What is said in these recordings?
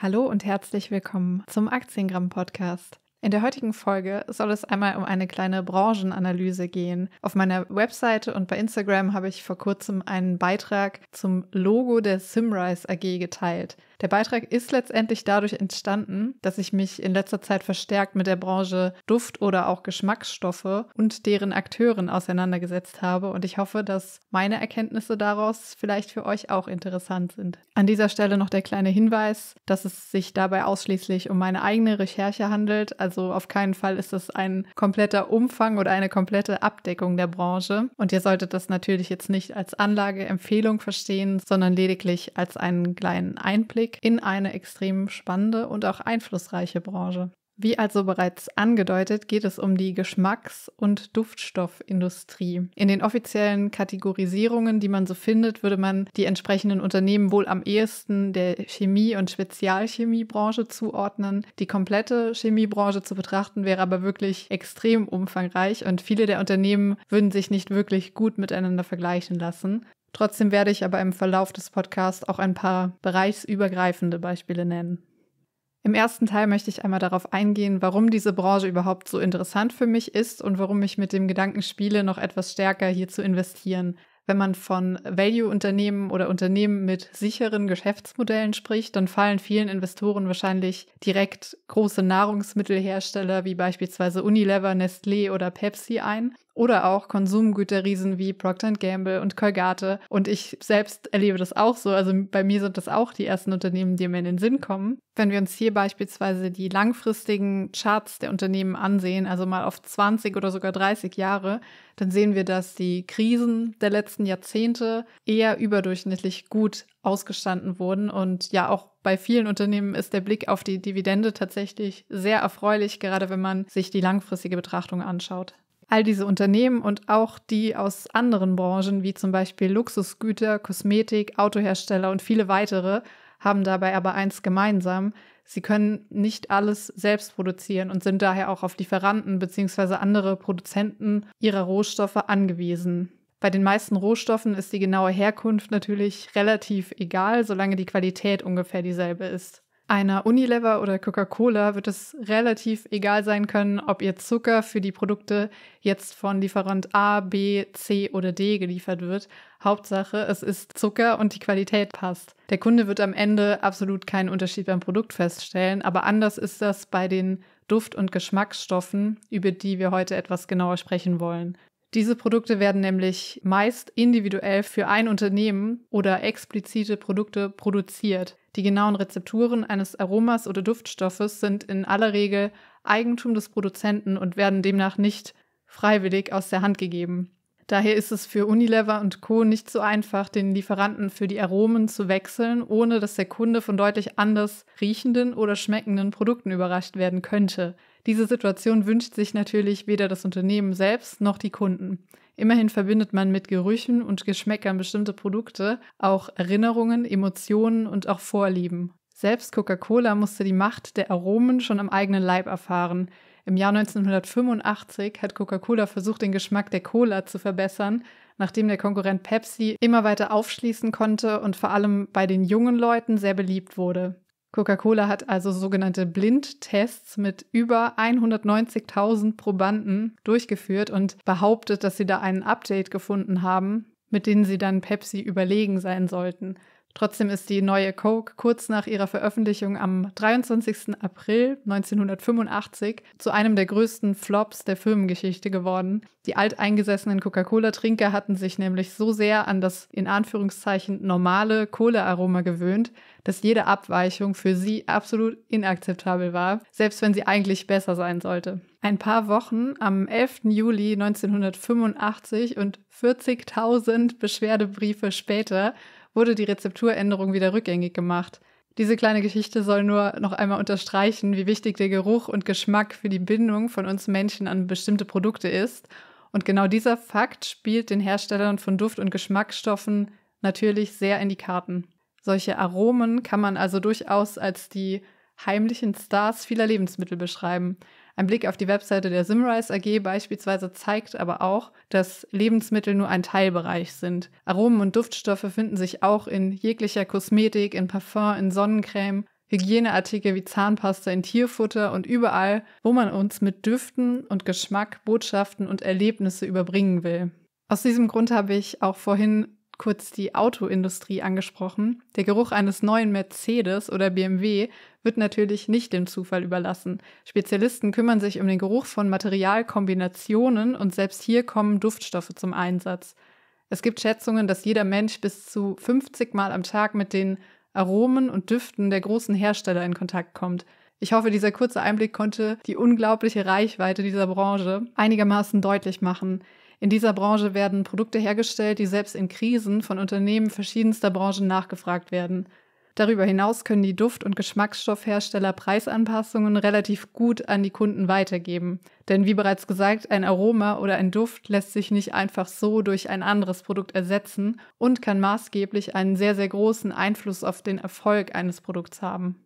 Hallo und herzlich willkommen zum Aktiengramm-Podcast. In der heutigen Folge soll es einmal um eine kleine Branchenanalyse gehen. Auf meiner Webseite und bei Instagram habe ich vor kurzem einen Beitrag zum Logo der Symrise AG geteilt. Der Beitrag ist letztendlich dadurch entstanden, dass ich mich in letzter Zeit verstärkt mit der Branche Duft- oder auch Geschmacksstoffe und deren Akteuren auseinandergesetzt habe und ich hoffe, dass meine Erkenntnisse daraus vielleicht für euch auch interessant sind. An dieser Stelle noch der kleine Hinweis, dass es sich dabei ausschließlich um meine eigene Recherche handelt, also auf keinen Fall ist es ein kompletter Umfang oder eine komplette Abdeckung der Branche und ihr solltet das natürlich jetzt nicht als Anlageempfehlung verstehen, sondern lediglich als einen kleinen Einblick in eine extrem spannende und auch einflussreiche Branche. Wie also bereits angedeutet, geht es um die Geschmacks- und Duftstoffindustrie. In den offiziellen Kategorisierungen, die man so findet, würde man die entsprechenden Unternehmen wohl am ehesten der Chemie- und Spezialchemiebranche zuordnen. Die komplette Chemiebranche zu betrachten wäre aber wirklich extrem umfangreich und viele der Unternehmen würden sich nicht wirklich gut miteinander vergleichen lassen. Trotzdem werde ich aber im Verlauf des Podcasts auch ein paar bereichsübergreifende Beispiele nennen. Im ersten Teil möchte ich einmal darauf eingehen, warum diese Branche überhaupt so interessant für mich ist und warum ich mit dem Gedanken spiele, noch etwas stärker hier zu investieren. Wenn man von Value-Unternehmen oder Unternehmen mit sicheren Geschäftsmodellen spricht, dann fallen vielen Investoren wahrscheinlich direkt große Nahrungsmittelhersteller wie beispielsweise Unilever, Nestlé oder Pepsi ein. Oder auch Konsumgüterriesen wie Procter & Gamble und Colgate. Und ich selbst erlebe das auch so. Also bei mir sind das auch die ersten Unternehmen, die mir in den Sinn kommen. Wenn wir uns hier beispielsweise die langfristigen Charts der Unternehmen ansehen, also mal auf 20 oder sogar 30 Jahre, dann sehen wir, dass die Krisen der letzten Jahrzehnte eher überdurchschnittlich gut ausgestanden wurden. Und ja, auch bei vielen Unternehmen ist der Blick auf die Dividende tatsächlich sehr erfreulich, gerade wenn man sich die langfristige Betrachtung anschaut. All diese Unternehmen und auch die aus anderen Branchen, wie zum Beispiel Luxusgüter, Kosmetik, Autohersteller und viele weitere, haben dabei aber eins gemeinsam: Sie können nicht alles selbst produzieren und sind daher auch auf Lieferanten bzw. andere Produzenten ihrer Rohstoffe angewiesen. Bei den meisten Rohstoffen ist die genaue Herkunft natürlich relativ egal, solange die Qualität ungefähr dieselbe ist. Einer Unilever oder Coca-Cola wird es relativ egal sein können, ob ihr Zucker für die Produkte jetzt von Lieferant A, B, C oder D geliefert wird. Hauptsache, es ist Zucker und die Qualität passt. Der Kunde wird am Ende absolut keinen Unterschied beim Produkt feststellen, aber anders ist das bei den Duft- und Geschmacksstoffen, über die wir heute etwas genauer sprechen wollen. Diese Produkte werden nämlich meist individuell für ein Unternehmen oder explizite Produkte produziert. Die genauen Rezepturen eines Aromas oder Duftstoffes sind in aller Regel Eigentum des Produzenten und werden demnach nicht freiwillig aus der Hand gegeben. Daher ist es für Unilever und Co. nicht so einfach, den Lieferanten für die Aromen zu wechseln, ohne dass der Kunde von deutlich anders riechenden oder schmeckenden Produkten überrascht werden könnte. Diese Situation wünscht sich natürlich weder das Unternehmen selbst noch die Kunden. Immerhin verbindet man mit Gerüchen und Geschmäckern bestimmte Produkte auch Erinnerungen, Emotionen und auch Vorlieben. Selbst Coca-Cola musste die Macht der Aromen schon am eigenen Leib erfahren. Im Jahr 1985 hat Coca-Cola versucht, den Geschmack der Cola zu verbessern, nachdem der Konkurrent Pepsi immer weiter aufschließen konnte und vor allem bei den jungen Leuten sehr beliebt wurde. Coca-Cola hat also sogenannte Blindtests mit über 190.000 Probanden durchgeführt und behauptet, dass sie da ein Update gefunden haben, mit denen sie dann Pepsi überlegen sein sollten. Trotzdem ist die neue Coke kurz nach ihrer Veröffentlichung am 23. April 1985 zu einem der größten Flops der Firmengeschichte geworden. Die alteingesessenen Coca-Cola-Trinker hatten sich nämlich so sehr an das in Anführungszeichen normale Cola-Aroma gewöhnt, dass jede Abweichung für sie absolut inakzeptabel war, selbst wenn sie eigentlich besser sein sollte. Ein paar Wochen am 11. Juli 1985 und 40.000 Beschwerdebriefe später wurde die Rezepturänderung wieder rückgängig gemacht. Diese kleine Geschichte soll nur noch einmal unterstreichen, wie wichtig der Geruch und Geschmack für die Bindung von uns Menschen an bestimmte Produkte ist. Und genau dieser Fakt spielt den Herstellern von Duft- und Geschmacksstoffen natürlich sehr in die Karten. Solche Aromen kann man also durchaus als die heimlichen Stars vieler Lebensmittel beschreiben. Ein Blick auf die Webseite der Symrise AG beispielsweise zeigt aber auch, dass Lebensmittel nur ein Teilbereich sind. Aromen und Duftstoffe finden sich auch in jeglicher Kosmetik, in Parfum, in Sonnencreme, Hygieneartikel wie Zahnpasta in Tierfutter und überall, wo man uns mit Düften und Geschmack Botschaften und Erlebnisse überbringen will. Aus diesem Grund habe ich auch vorhin kurz die Autoindustrie angesprochen. Der Geruch eines neuen Mercedes oder BMW wird natürlich nicht dem Zufall überlassen. Spezialisten kümmern sich um den Geruch von Materialkombinationen und selbst hier kommen Duftstoffe zum Einsatz. Es gibt Schätzungen, dass jeder Mensch bis zu 50 Mal am Tag mit den Aromen und Düften der großen Hersteller in Kontakt kommt. Ich hoffe, dieser kurze Einblick konnte die unglaubliche Reichweite dieser Branche einigermaßen deutlich machen. In dieser Branche werden Produkte hergestellt, die selbst in Krisen von Unternehmen verschiedenster Branchen nachgefragt werden. Darüber hinaus können die Duft- und Geschmacksstoffhersteller Preisanpassungen relativ gut an die Kunden weitergeben. Denn wie bereits gesagt, ein Aroma oder ein Duft lässt sich nicht einfach so durch ein anderes Produkt ersetzen und kann maßgeblich einen sehr, sehr großen Einfluss auf den Erfolg eines Produkts haben.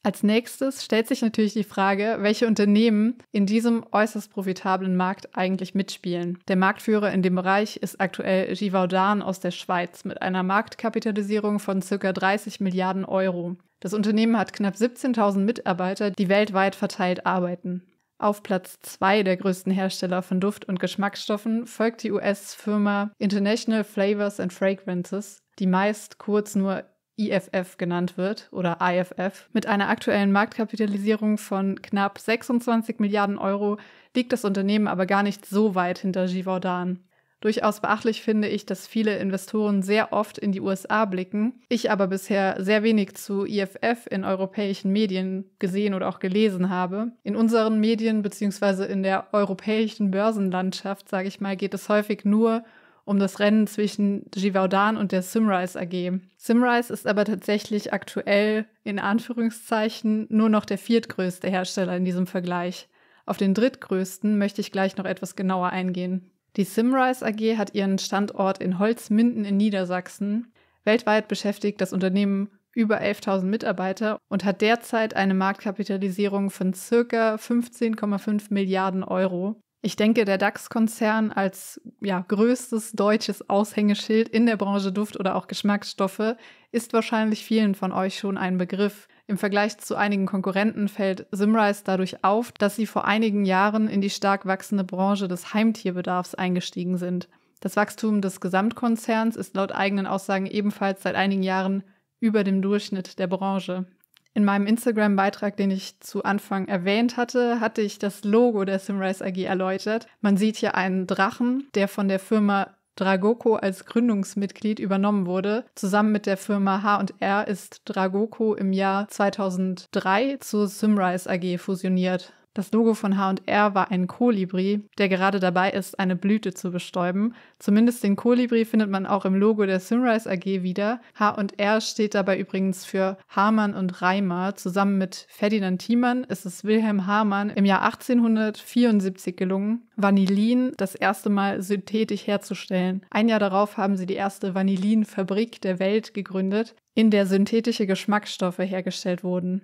Als nächstes stellt sich natürlich die Frage, welche Unternehmen in diesem äußerst profitablen Markt eigentlich mitspielen. Der Marktführer in dem Bereich ist aktuell Givaudan aus der Schweiz mit einer Marktkapitalisierung von ca. 30 Milliarden Euro. Das Unternehmen hat knapp 17.000 Mitarbeiter, die weltweit verteilt arbeiten. Auf Platz 2 der größten Hersteller von Duft- und Geschmacksstoffen folgt die US-Firma International Flavors and Fragrances, die meist kurz nur IFF genannt wird oder IFF. Mit einer aktuellen Marktkapitalisierung von knapp 26 Milliarden Euro liegt das Unternehmen aber gar nicht so weit hinter Givaudan. Durchaus beachtlich finde ich, dass viele Investoren sehr oft in die USA blicken, ich aber bisher sehr wenig zu IFF in europäischen Medien gesehen oder auch gelesen habe. In unseren Medien bzw. in der europäischen Börsenlandschaft, sage ich mal, geht es häufig nur um das Rennen zwischen Givaudan und der Symrise AG. Symrise ist aber tatsächlich aktuell in Anführungszeichen nur noch der viertgrößte Hersteller in diesem Vergleich. Auf den drittgrößten möchte ich gleich noch etwas genauer eingehen. Die Symrise AG hat ihren Standort in Holzminden in Niedersachsen. Weltweit beschäftigt das Unternehmen über 11.000 Mitarbeiter und hat derzeit eine Marktkapitalisierung von ca. 15,5 Milliarden Euro. Ich denke, der DAX-Konzern als größtes deutsches Aushängeschild in der Branche Duft- oder auch Geschmacksstoffe ist wahrscheinlich vielen von euch schon ein Begriff. Im Vergleich zu einigen Konkurrenten fällt Symrise dadurch auf, dass sie vor einigen Jahren in die stark wachsende Branche des Heimtierbedarfs eingestiegen sind. Das Wachstum des Gesamtkonzerns ist laut eigenen Aussagen ebenfalls seit einigen Jahren über dem Durchschnitt der Branche. In meinem Instagram-Beitrag, den ich zu Anfang erwähnt hatte, hatte ich das Logo der Symrise AG erläutert. Man sieht hier einen Drachen, der von der Firma Dragoco als Gründungsmitglied übernommen wurde. Zusammen mit der Firma H&R ist Dragoco im Jahr 2003 zur Symrise AG fusioniert. Das Logo von H&R war ein Kolibri, der gerade dabei ist, eine Blüte zu bestäuben. Zumindest den Kolibri findet man auch im Logo der Symrise AG wieder. H&R steht dabei übrigens für Hamann und Reimer. Zusammen mit Ferdinand Thiemann ist es Wilhelm Hamann im Jahr 1874 gelungen, Vanillin das erste Mal synthetisch herzustellen. Ein Jahr darauf haben sie die erste Vanillinfabrik der Welt gegründet, in der synthetische Geschmacksstoffe hergestellt wurden.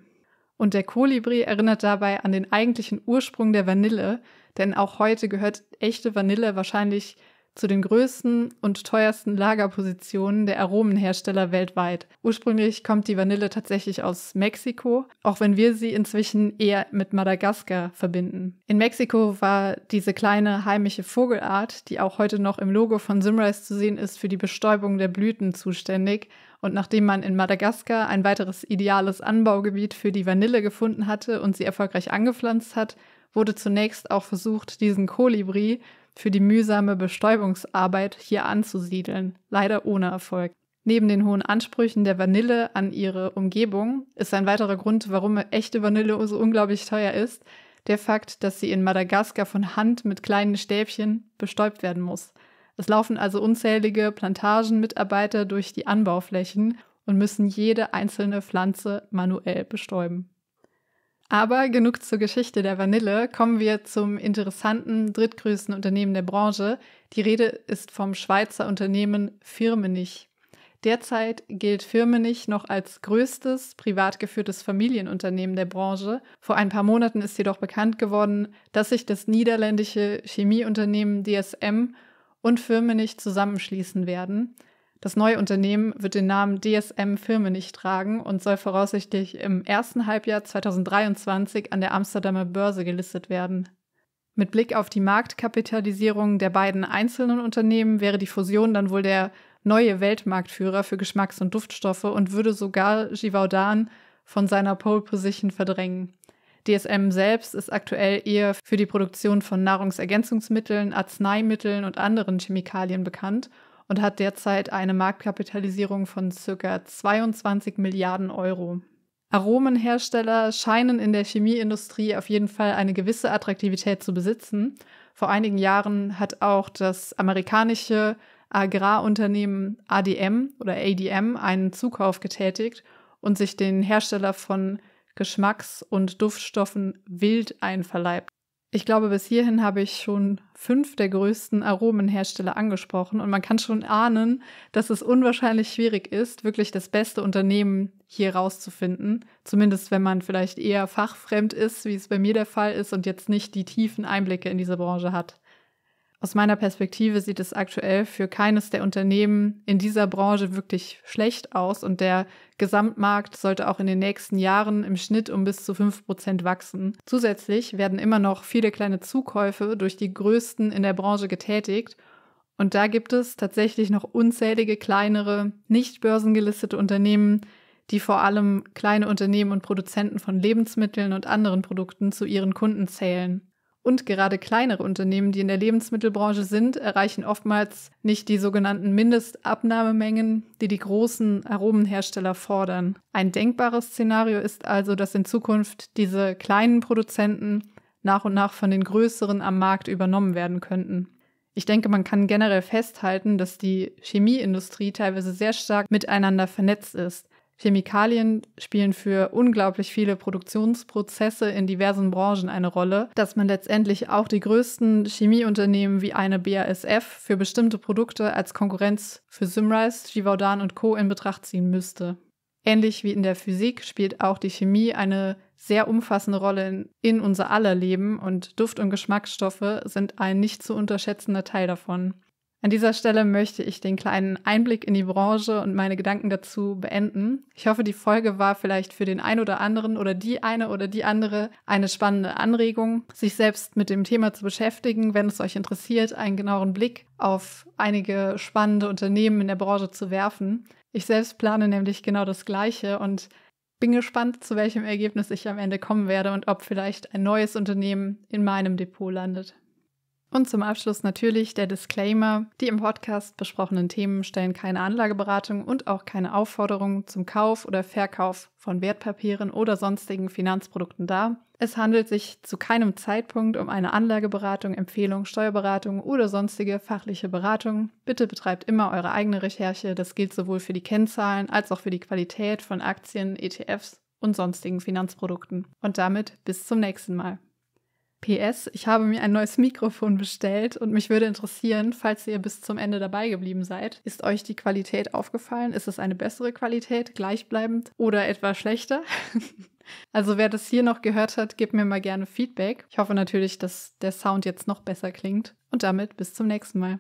Und der Kolibri erinnert dabei an den eigentlichen Ursprung der Vanille, denn auch heute gehört echte Vanille wahrscheinlich zu den größten und teuersten Lagerpositionen der Aromenhersteller weltweit. Ursprünglich kommt die Vanille tatsächlich aus Mexiko, auch wenn wir sie inzwischen eher mit Madagaskar verbinden. In Mexiko war diese kleine heimische Vogelart, die auch heute noch im Logo von Symrise zu sehen ist, für die Bestäubung der Blüten zuständig. Und nachdem man in Madagaskar ein weiteres ideales Anbaugebiet für die Vanille gefunden hatte und sie erfolgreich angepflanzt hat, wurde zunächst auch versucht, diesen Kolibri für die mühsame Bestäubungsarbeit hier anzusiedeln, leider ohne Erfolg. Neben den hohen Ansprüchen der Vanille an ihre Umgebung ist ein weiterer Grund, warum echte Vanille so unglaublich teuer ist, der Fakt, dass sie in Madagaskar von Hand mit kleinen Stäbchen bestäubt werden muss. Es laufen also unzählige Plantagenmitarbeiter durch die Anbauflächen und müssen jede einzelne Pflanze manuell bestäuben. Aber genug zur Geschichte der Vanille, kommen wir zum interessanten drittgrößten Unternehmen der Branche. Die Rede ist vom Schweizer Unternehmen Firmenich. Derzeit gilt Firmenich noch als größtes privat geführtes Familienunternehmen der Branche. Vor ein paar Monaten ist jedoch bekannt geworden, dass sich das niederländische Chemieunternehmen DSM und Firmenich zusammenschließen werden. Das neue Unternehmen wird den Namen DSM Firmenich tragen und soll voraussichtlich im ersten Halbjahr 2023 an der Amsterdamer Börse gelistet werden. Mit Blick auf die Marktkapitalisierung der beiden einzelnen Unternehmen wäre die Fusion dann wohl der neue Weltmarktführer für Geschmacks- und Duftstoffe und würde sogar Givaudan von seiner Pole Position verdrängen. DSM selbst ist aktuell eher für die Produktion von Nahrungsergänzungsmitteln, Arzneimitteln und anderen Chemikalien bekannt und hat derzeit eine Marktkapitalisierung von ca. 22 Milliarden Euro. Aromenhersteller scheinen in der Chemieindustrie auf jeden Fall eine gewisse Attraktivität zu besitzen. Vor einigen Jahren hat auch das amerikanische Agrarunternehmen ADM einen Zukauf getätigt und sich den Hersteller von Geschmacks- und Duftstoffen Wild einverleibt. Ich glaube, bis hierhin habe ich schon 5 der größten Aromenhersteller angesprochen und man kann schon ahnen, dass es unwahrscheinlich schwierig ist, wirklich das beste Unternehmen hier rauszufinden. Zumindest wenn man vielleicht eher fachfremd ist, wie es bei mir der Fall ist und jetzt nicht die tiefen Einblicke in diese Branche hat. Aus meiner Perspektive sieht es aktuell für keines der Unternehmen in dieser Branche wirklich schlecht aus und der Gesamtmarkt sollte auch in den nächsten Jahren im Schnitt um bis zu 5% wachsen. Zusätzlich werden immer noch viele kleine Zukäufe durch die Größten in der Branche getätigt und da gibt es tatsächlich noch unzählige kleinere, nicht börsengelistete Unternehmen, die vor allem kleine Unternehmen und Produzenten von Lebensmitteln und anderen Produkten zu ihren Kunden zählen. Und gerade kleinere Unternehmen, die in der Lebensmittelbranche sind, erreichen oftmals nicht die sogenannten Mindestabnahmemengen, die die großen Aromenhersteller fordern. Ein denkbares Szenario ist also, dass in Zukunft diese kleinen Produzenten nach und nach von den größeren am Markt übernommen werden könnten. Ich denke, man kann generell festhalten, dass die Chemieindustrie teilweise sehr stark miteinander vernetzt ist. Chemikalien spielen für unglaublich viele Produktionsprozesse in diversen Branchen eine Rolle, dass man letztendlich auch die größten Chemieunternehmen wie eine BASF für bestimmte Produkte als Konkurrenz für Symrise, Givaudan und Co. in Betracht ziehen müsste. Ähnlich wie in der Physik spielt auch die Chemie eine sehr umfassende Rolle in unser aller Leben und Duft- und Geschmacksstoffe sind ein nicht zu unterschätzender Teil davon. An dieser Stelle möchte ich den kleinen Einblick in die Branche und meine Gedanken dazu beenden. Ich hoffe, die Folge war vielleicht für den einen oder anderen oder die eine oder die andere eine spannende Anregung, sich selbst mit dem Thema zu beschäftigen, wenn es euch interessiert, einen genaueren Blick auf einige spannende Unternehmen in der Branche zu werfen. Ich selbst plane nämlich genau das Gleiche und bin gespannt, zu welchem Ergebnis ich am Ende kommen werde und ob vielleicht ein neues Unternehmen in meinem Depot landet. Und zum Abschluss natürlich der Disclaimer: Die im Podcast besprochenen Themen stellen keine Anlageberatung und auch keine Aufforderung zum Kauf oder Verkauf von Wertpapieren oder sonstigen Finanzprodukten dar. Es handelt sich zu keinem Zeitpunkt um eine Anlageberatung, Empfehlung, Steuerberatung oder sonstige fachliche Beratung. Bitte betreibt immer eure eigene Recherche. Das gilt sowohl für die Kennzahlen als auch für die Qualität von Aktien, ETFs und sonstigen Finanzprodukten. Und damit bis zum nächsten Mal. PS, ich habe mir ein neues Mikrofon bestellt und mich würde interessieren, falls ihr bis zum Ende dabei geblieben seid, ist euch die Qualität aufgefallen? Ist es eine bessere Qualität, gleichbleibend oder etwas schlechter? Also wer das hier noch gehört hat, gebt mir mal gerne Feedback. Ich hoffe natürlich, dass der Sound jetzt noch besser klingt und damit bis zum nächsten Mal.